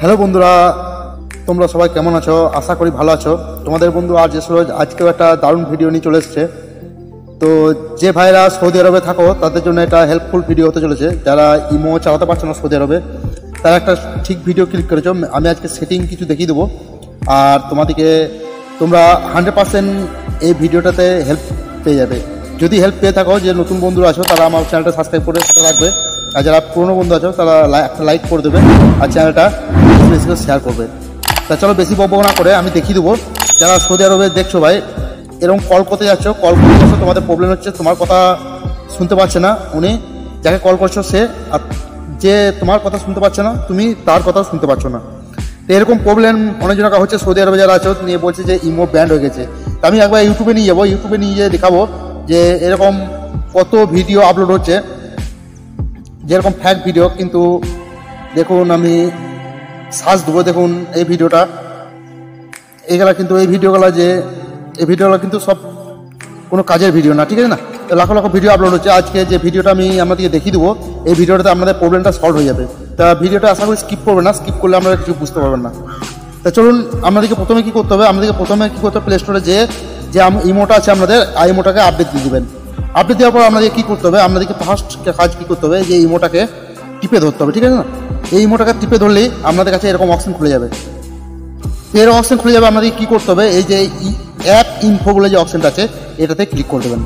Hello বন্ধুরা, তোমরা সবাই কেমন আছো? আশা করি ভালো আছো। তোমাদের বন্ধু আজকেও একটা দারুণ ভিডিও নিয়ে চলে এসেছে। তো যে ভাইরা সৌদি আরবে থাকো তাদের জন্য এটা হেল্পফুল ভিডিও হতে চলেছে। যারা ইমো চালাতে পারছো না সৌদি আরবে, তারা একটা ঠিক ভিডিও ক্লিক করেছো। আমি আজকে সেটিং কিছু দেখিয়ে দেবো, আর তোমরা 100% এই ভিডিওটাতে হেল্প পেয়ে যাবে। যদি হেল্প পেয়ে থাকো, যে নতুন বন্ধুরা আছো তারা আমার চ্যানেলটা সাবস্ক্রাইব করে সাথে রাখবে, আর যারা পুরনো বন্ধু আছো তারা একটা লাইক করে দেবে আর চ্যানেলটা বেশি করে শেয়ার করবে। তা চলো বেশি বকবক না করে আমি দেখিয়ে দেবো। যারা সৌদি আরবে দেখছো ভাই, এরকম কল করতে যাচ্ছ, তোমাদের প্রবলেম হচ্ছে, তোমার কথা শুনতে পাচ্ছে না উনি, যাকে কল করছো সে, আর যে তোমার কথা শুনতে পাচ্ছে না তুমি তার কথা শুনতে পাচ্ছ না। তো এরকম প্রবলেম অনেকজনকা হচ্ছে সৌদি আরবে যারা আছো, নিয়ে বলছে যে ইমো ব্যান্ড হয়ে গেছে। তা আমি একবার ইউটিউবে নিয়ে যাবো, ইউটিউবে নিয়ে যেয়ে দেখাবো যে এরকম কত ভিডিও আপলোড হচ্ছে, যেরকম ফ্যাক ভিডিও। কিন্তু দেখুন, আমি সার্চ দেবো, দেখুন এই ভিডিওটা, এই ভিডিওগুলো কিন্তু সব কোনো কাজের ভিডিও না, ঠিক আছে না? লাখো লাখো ভিডিও আপলোড হচ্ছে। আজকে যে ভিডিওটা আমি আপনাদেরকে দেখিয়ে দেবো, এই ভিডিওটাতে আপনাদের প্রবলেমটা সলভ হয়ে যাবে। তা ভিডিওটা আশা করি স্কিপ করবে না, স্কিপ করলে আপনারা কিছু বুঝতে পারবেন না। তা চলুন, আপনাদেরকে প্রথমে কী করতে হবে, প্লে স্টোরে যে ইমোটা আছে আপনাদের, এই ইমোটাকে আপডেট দিয়ে দেবেন। আপডেট দেওয়ার পর আপনাদেরকে কী করতে হবে, আপনাদেরকে ফার্স্ট কাজ কী করতে হবে, যে ইমোটাকে টিপে ধরতে হবে, ঠিক আছে না? এই ইমোটাকে টিপে ধরলেই আপনাদের কাছে এরকম অপশন খুলে যাবে। এরকম অপশন খুলে যাবে, আপনাদেরকে কী করতে হবে, এই যে অ্যাপ ইনফো বলে যে অপশনটা আছে এটাতে ক্লিক করে দেবেন।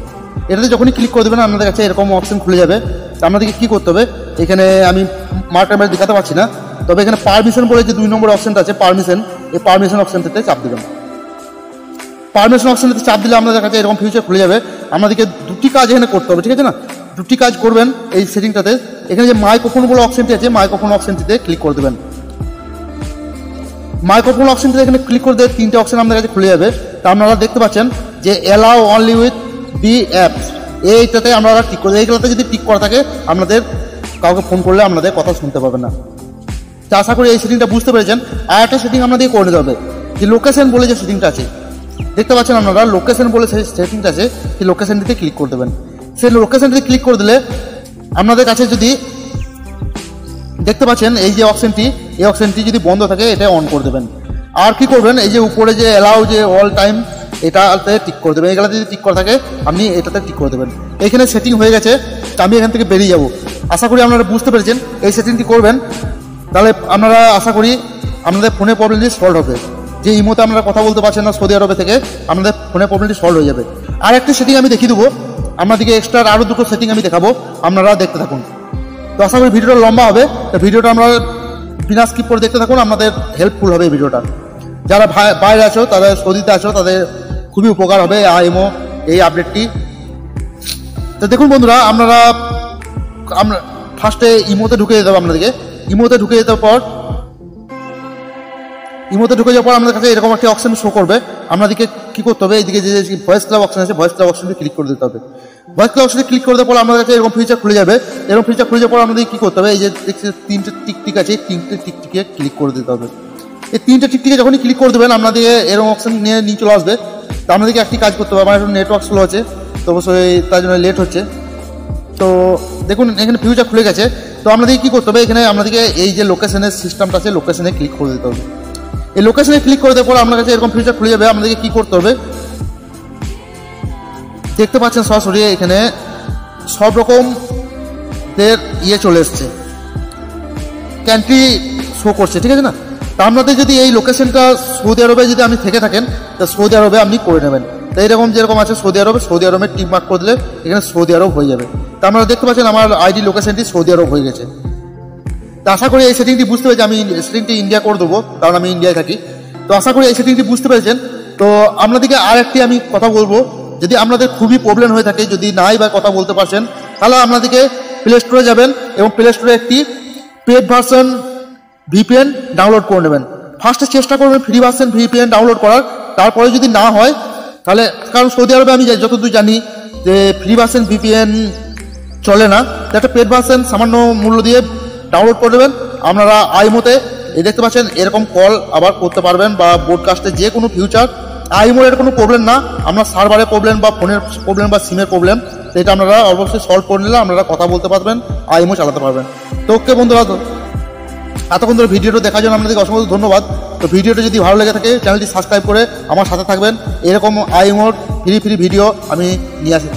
এটাতে যখনই ক্লিক করে দেবেন আপনাদের কাছে এরকম অপশন খুলে যাবে। আপনাদেরকে কী করতে হবে, এখানে আমি মার্কটা দেখাতে পারছি না, তবে এখানে পারমিশন বলে যে 2 নম্বর অপশনটা আছে পারমিশন, এই পারমিশন অপশনটাতে চাপ দেবেন। পারমিশন অপশনটাতে চাপ দিলে আপনাদের কাছে এরকম ফিউচার খুলে যাবে। আপনাদেরকে দুটি কাজ এখানে করতে হবে, ঠিক আছে না? দুটি কাজ করবেন এই সেটিংটাতে। এখানে যে মাইক্রোফোন বলে অপশনটি আছে, মাইক্রোফোন অপশনটিতে ক্লিক করে দেবেন। মাইক্রোফোন অপশনটিতে এখানে ক্লিক করে দিয়ে 3টে অপশন আপনাদের কাছে খুলে যাবে। তা আপনারা দেখতে পাচ্ছেন যে allow only with the apps, এইটাতে আপনারা টিক করে, এইগুলোতে যদি টিক করা থাকে আপনাদের কাউকে ফোন করলে আপনাদের কথা শুনতে পাবেন না। তো আশা করি এই সেটিংটা বুঝতে পেরেছেন। আর একটা সেটিং আপনাদের করে নিতে হবে, যে লোকেশন বলে যে সেটিংটা আছে, দেখতে পাচ্ছেন আপনারা লোকেশন বলে সেই সেটিংটা আছে, সেই লোকেশনটিতে ক্লিক করে দেবেন। সেই লোকেশনটিতে ক্লিক করে দিলে আপনাদের কাছে যদি দেখতে পাচ্ছেন এই যে অপশনটি, এই অপশনটি যদি বন্ধ থাকে এটা অন করে দেবেন। আর কি করবেন, এই যে উপরে যে অ্যালাউ যে অল টাইম, এটাতে টিক করে দেবেন। এগুলো যদি টিক করা থাকে আপনি এটাতে টিক করে দেবেন। এখানে সেটিং হয়ে গেছে, আমি এখান থেকে বেরিয়ে যাব। আশা করি আপনারা বুঝতে পেরেছেন। এই সেটিংটি করবেন, তাহলে আপনারা আশা করি আপনাদের ফোনের প্রবলেমটি সলভ হবে। যে ইমোতে আপনারা কথা বলতে পারছেন না সৌদি আরবে থেকে, আপনাদের ফোনের প্রবলেমটি সলভ হয়ে যাবে। আর একটা সেটিং আমি দেখিয়ে দেবো আপনাদেরকে, এক্সট্রা আরও 2টো সেটিং আমি দেখাবো, আপনারা দেখতে থাকুন। তো আশা করি ভিডিওটা লম্বা হবে, তো ভিডিওটা আমরা বিনা স্কিপ করে দেখতে থাকুন, আপনাদের হেল্পফুল হবে এই ভিডিওটা। যারা বাইরে আছো, তাদের সৌদিতে আছো, তাদের খুবই উপকার হবে ইমো এই আপডেটটি। তো দেখুন বন্ধুরা, আমরা ফার্স্টে ইমোতে ঢুকে যেতে হবে আপনাদেরকে। ইমোতে ঢুকে যাওয়ার পর আমাদের কাছে এরকম একটা অপশন শো করবে। আপনাদেরকে কী করতে হবে, এইদিকে যে ভয়েস ক্লাব অপশন আছে, ভয়েস ক্লাব অপশনটি ক্লিক করে দিতে হবে। ভয়েস ক্লাব অপশনে ক্লিক করে দেওয়ার পর আমাদের কাছে এরকম ফিচার খুলে যাবে। এরকম ফিচার খুলে যাওয়ার পর আমাদের কী করতে হবে, এই যে 3টে টিকটিক আছে, এই 3টে টিকটিকে ক্লিক করে দিতে হবে। এই 3টে টিকটিকে যখনই ক্লিক করে দেবেন আপনাদেরকে এরকম অপশন নিয়ে চলে আসবে। তো আপনাদেরকে একটি কাজ করতে হবে, আমার একটু নেটওয়ার্ক স্লো আছে, তো অবশ্যই তার জন্য লেট হচ্ছে। তো দেখুন এখানে ফিউচার খুলে গেছে। তো আপনাদেরকে কী করতে হবে, এখানে আপনাদেরকে এই যে লোকেশনের সিস্টেমটা আছে, লোকেশনে ক্লিক করে দিতে হবে। এই লোকেশনে ক্লিক করে দেওয়ার পর আপনার কাছে এরকম ফিচার খুলে যাবে। আপনাদেরকে কী করতে হবে, দেখতে পাচ্ছেন সরাসরি এখানে সব রকমদের চলে এসছে, কান্ট্রি শো করছে, ঠিক আছে না? তা আপনাদের যদি এই লোকেশনটা সৌদি আরবে যদি আপনি থেকে থাকেন, তা সৌদি আরবে আপনি করে নেবেন। তো এইরকম যেরকম আছে সৌদি আরবের টিক মার্ক করে দিলে এখানে সৌদি আরব হয়ে যাবে। তা আপনারা দেখতে পাচ্ছেন আমার আইডি লোকেশনটি সৌদি আরব হয়ে গেছে। তো আশা করি এই সেটিংটি বুঝতে পেরেছি। আমি সেটিংটি ইন্ডিয়া করে দেবো, কারণ আমি ইন্ডিয়ায় থাকি। তো আশা করি এই সেটিংটি বুঝতে পেরেছেন। তো আপনাদেরকে আর একটি আমি কথা বলবো, যদি আপনাদের খুবই প্রবলেম হয়ে থাকে, যদি নাই বা কথা বলতে পারছেন, তাহলে আপনাদেরকে প্লে স্টোরে যাবেন এবং প্লে স্টোরে একটি পেড ভার্সন ভিপিএন ডাউনলোড করে নেবেন। ফার্স্টে চেষ্টা করবেন ফ্রি ভার্সন ভিপিএন ডাউনলোড করার, তারপরে যদি না হয় তাহলে, কারণ সৌদি আরবে আমি যতদূর জানি যে ফ্রি ভার্সন ভিপিএন চলে না, একটা পেড ভার্সন সামান্য মূল্য দিয়ে ডাউনলোড করে দেবেন। আপনারা আইমোতে দেখতে পাচ্ছেন এরকম কল আবার করতে পারবেন, বা ব্রডকাস্টে যে কোনো ফিউচার। আইমোর এর কোনো প্রবলেম না, আপনার সার্ভারের প্রবলেম বা ফোনের প্রবলেম বা সিমের প্রবলেম, সেটা আপনারা অবশ্যই সলভ করে নিলে আপনারা কথা বলতে পারবেন, আইমো চালাতে পারবেন। তো ওকে বন্ধুরা, এতক্ষণ ধরে ভিডিওটা দেখার জন্য আপনাদেরকে অসংখ্য ধন্যবাদ। তো ভিডিওটা যদি ভালো লেগে থাকে চ্যানেলটি সাবস্ক্রাইব করে আমার সাথে থাকবেন। এরকম আইমোড ফ্রি ভিডিও আমি নিয়ে আসি।